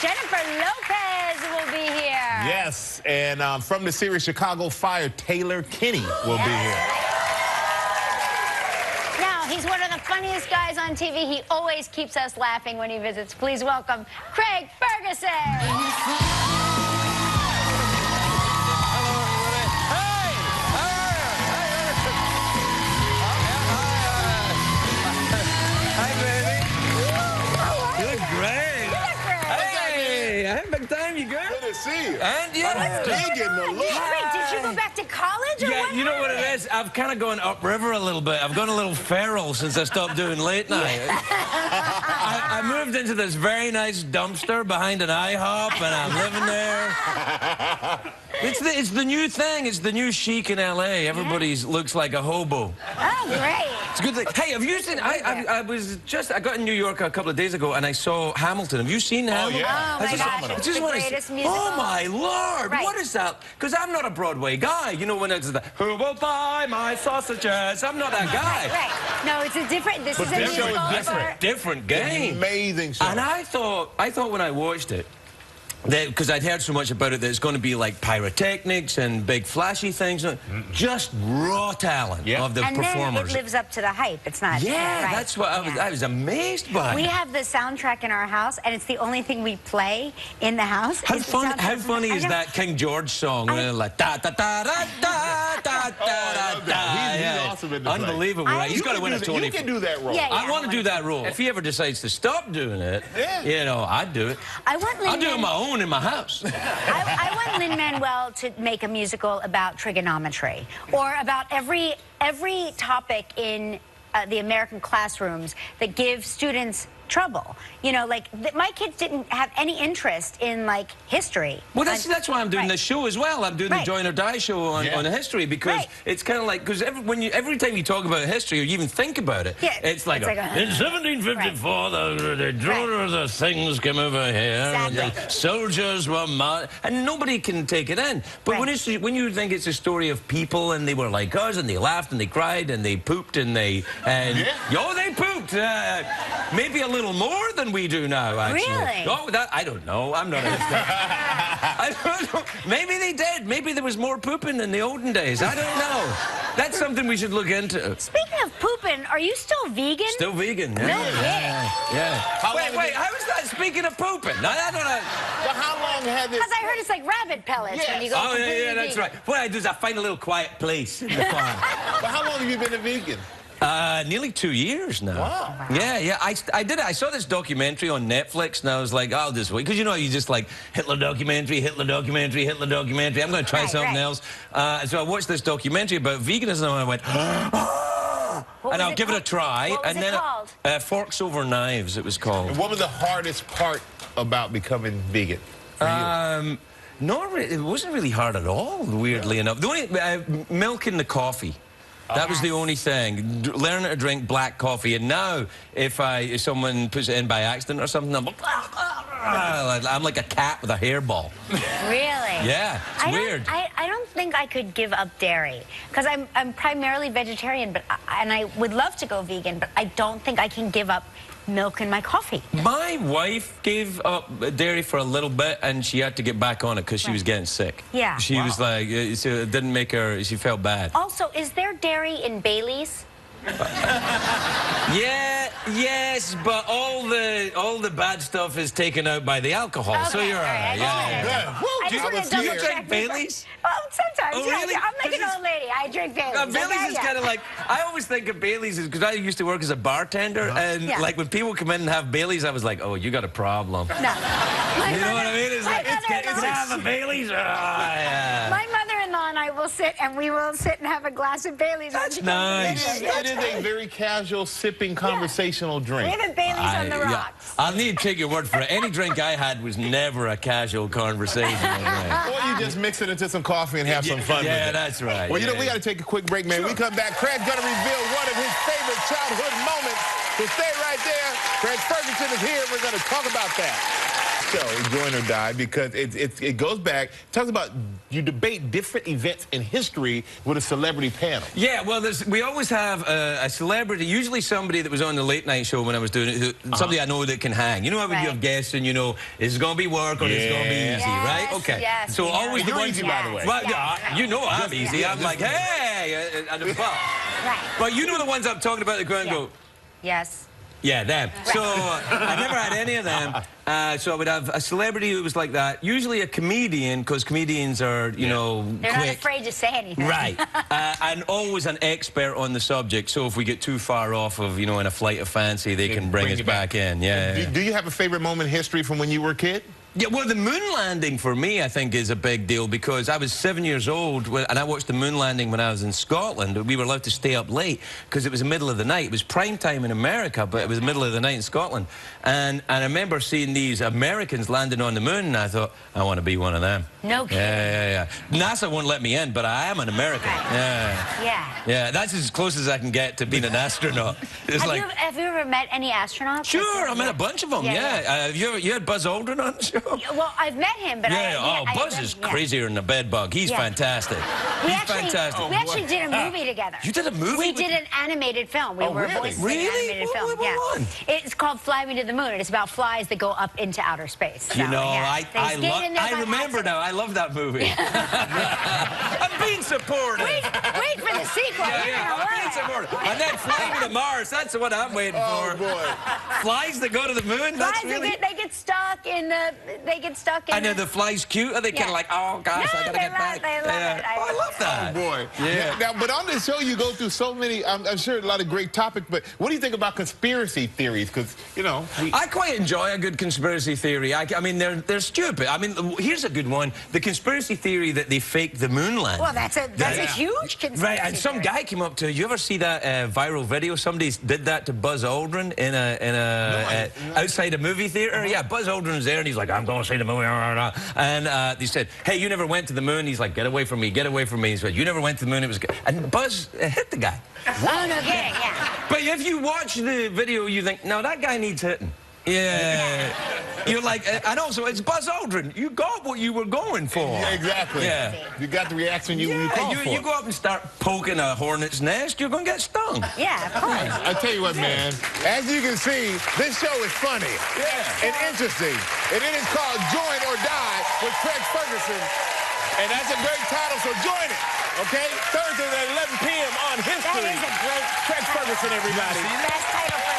Jennifer Lopez will be here. Yes, and from the series Chicago Fire, Taylor Kinney will be here. Now, he's one of the funniest guys on TV. He always keeps us laughing when he visits. Please welcome Craig Ferguson. You good? Good to see you. And yeah, getting a look. Wait, did you go back to college? Or yeah, you know what it is? I've kind of gone upriver a little bit. I've gone a little feral since I stopped doing late night. I moved into this very nice dumpster behind an IHOP, and I'm living there. It's the new thing. It's the new chic in LA. Everybody looks like a hobo. Oh, great. It's a good thing. Hey, have you seen? I got in New York a couple of days ago, and I saw Hamilton. Have you seen Hamilton? Yeah. Oh my gosh, it's the greatest musical. Oh my Lord! Right. What is that? Because I'm not a Broadway guy. You know when it's the "Who will buy my sausages?" I'm not that guy. Right. No, it's a different. This is a musical. Different game. Amazing show. And I thought when I watched it, because I'd heard so much about it, that it's going to be like pyrotechnics and big flashy things. Just raw talent of the performers. And then it lives up to the hype. It's not. Yeah, right. that's what I was amazed by. We have the soundtrack in our house, and it's the only thing we play in the house. How funny is that King George song? Like da da da da da da da da. He's awesome in the play. Unbelievable, right? He's got to win a Tony. You can do that role. Yeah, I want to do that role. If he ever decides to stop doing it, you know, I'd do it. I'll do it my own in my house. I want Lin-Manuel to make a musical about trigonometry, or about every topic in the American classrooms that gives students trouble. You know, like my kids didn't have any interest in like history. Well, that's why I'm doing this show as well. I'm doing the Join or Die show on history, because it's kind of like, because every time you talk about history or you even think about it, it's like, in 1754 the drawer of the things came over here, and the soldiers were and nobody can take it in. But when you think it's a story of people, and they were like us, and they laughed and they cried and they pooped and they pooped. Maybe a little more than we do now, actually. Really? Oh, I don't know. I'm not I don't know. Maybe they did. Maybe there was more pooping in the olden days. I don't know. That's something we should look into. Speaking of pooping, are you still vegan? Still vegan, No kidding. Yeah. Wait, how is that speaking of pooping? I don't know. Well, how long have this? Because I heard it's like rabbit pellets when you go yeah, that's right. What I do is I find a little quiet place in the farm. But how long have you been a vegan? Nearly 2 years now. Wow. Yeah. I saw this documentary on Netflix, and I was like, oh, this week. Because, you know, you just like, Hitler documentary, Hitler documentary, Hitler documentary. I'm going to try something else. So I watched this documentary about veganism, and I went, and I'll give it a try. What was it called? Forks Over Knives, it was called. And what was the hardest part about becoming vegan for you? It wasn't really hard at all, weirdly enough. The only, milk in the coffee. That was the only thing. Learning to drink black coffee. And now, if someone puts it in by accident or something, I'm like a cat with a hairball. Really? Yeah, it's weird. I don't think I could give up dairy, because I'm primarily vegetarian, and I would love to go vegan, but I don't think I can give up milk in my coffee. My wife gave up dairy for a little bit, and she had to get back on it because she was getting sick. Yeah. She was like, so it didn't make her, she felt bad. Also, is there dairy in Bailey's? Yes, but all the bad stuff is taken out by the alcohol, so you're all right. Do you drink Bailey's? Oh, sometimes. Oh, really? I'm like an old lady. I drink Bailey's. Bailey's is kind of like, I always think of Bailey's because I used to work as a bartender, and like when people come in and have Bailey's, I was like, oh, you got a problem. No. You know what I mean? It's like, can I have a Bailey's? My mother-in-law and I will sit and have a glass of Bailey's. That's nice. It is a very casual, sipping, conversational drink. We have a Bailey's on the rocks. I'll need to take your word for it. Any drink I had was never a casual conversational drink. Or you just mix it into some coffee and have some fun with it. Yeah, that's right. Well, you know, we got to take a quick break, man. We come back, Craig's going to reveal one of his favorite childhood moments. So stay right there. Craig Ferguson is here. We're going to talk about that. show, Join or Die, because it goes back, talks about you debate different events in history with a celebrity panel. Yeah, well, we always have a celebrity, usually somebody that was on the late night show when I was doing it, somebody I know that can hang. You know how when you have guests and you know, is it going to be work or is it going to be easy, right? Okay. Yes, so always the ones, easy, by the way. Well, you know I'm easy. I'm like, hey, and the Right. But you know the ones I'm talking about that go and go, yes. yeah, them. Right. So I never had any of them. So I would have a celebrity who was like that. Usually a comedian, because comedians are, you know, they're quick. not afraid to say anything. Right. And always an expert on the subject. So if we get too far off of, you know, in a flight of fancy, they can bring us back in. Yeah. Do you have a favorite moment in history from when you were a kid? Yeah, well, the moon landing for me, I think, is a big deal because I was 7 years old and I watched the moon landing when I was in Scotland. We were allowed to stay up late because it was the middle of the night. It was prime time in America, but it was the middle of the night in Scotland. And I remember seeing these Americans landing on the moon, and I thought, I want to be one of them. No kidding. Yeah. NASA won't let me in, but I am an American. Right. Yeah, that's as close as I can get to being an astronaut. Have you ever met any astronauts? Sure, I met a bunch of them, have you had Buzz Aldrin on the show? Well, I've met him, but Buzz is crazier than a bed bug. He's fantastic. He's fantastic. We actually did a movie together. You did a movie? We did an animated film. We were voices in an animated film. What? It's called Fly Me to the Moon. It's about flies that go up into outer space. So, you know, I remember now. I love that movie. I'm being supportive. Wait for the sequel. I'm being supportive. And then Fly Me to Mars. That's what I'm waiting for. Oh, boy. Flies that go to the moon? That's really... They get stuck in the... And then the flies cute? Are they kind of like, oh, gosh, I got to get back? They love it. I love that. Oh, boy. Yeah. Now, but on this show, you go through so many, I'm sure a lot of great topics, but what do you think about conspiracy theories? Because, you know... I quite enjoy a good conspiracy theory. I mean, they're stupid. I mean, here's a good one. The conspiracy theory that they faked the moon landing. Well, that's a huge conspiracy Right, and some guy came up to... You ever see that viral video? Somebody did that to Buzz Aldrin in outside a movie theater. Yeah, Buzz Aldrin's there, and he's like, I'm going to see the movie. And they said, hey, you never went to the moon. He's like, get away from me, get away from me. He said, you never went to the moon. It was good. And Buzz hit the guy. Oh, no kidding, yeah. But if you watch the video, you think, no, that guy needs hitting. Yeah. You're like, and also, it's Buzz Aldrin. You got what you were going for. Yeah, exactly. Yeah. You got the reaction you called for. You go up and start poking a hornet's nest, you're going to get stung. Yeah, of course. I tell you what, man, as you can see, this show is funny and interesting. And it is called Join or Die with Craig Ferguson. And that's a great title, so join it, okay? Thursday at 11 p.m. on History. That is a great Craig Ferguson, everybody. best title for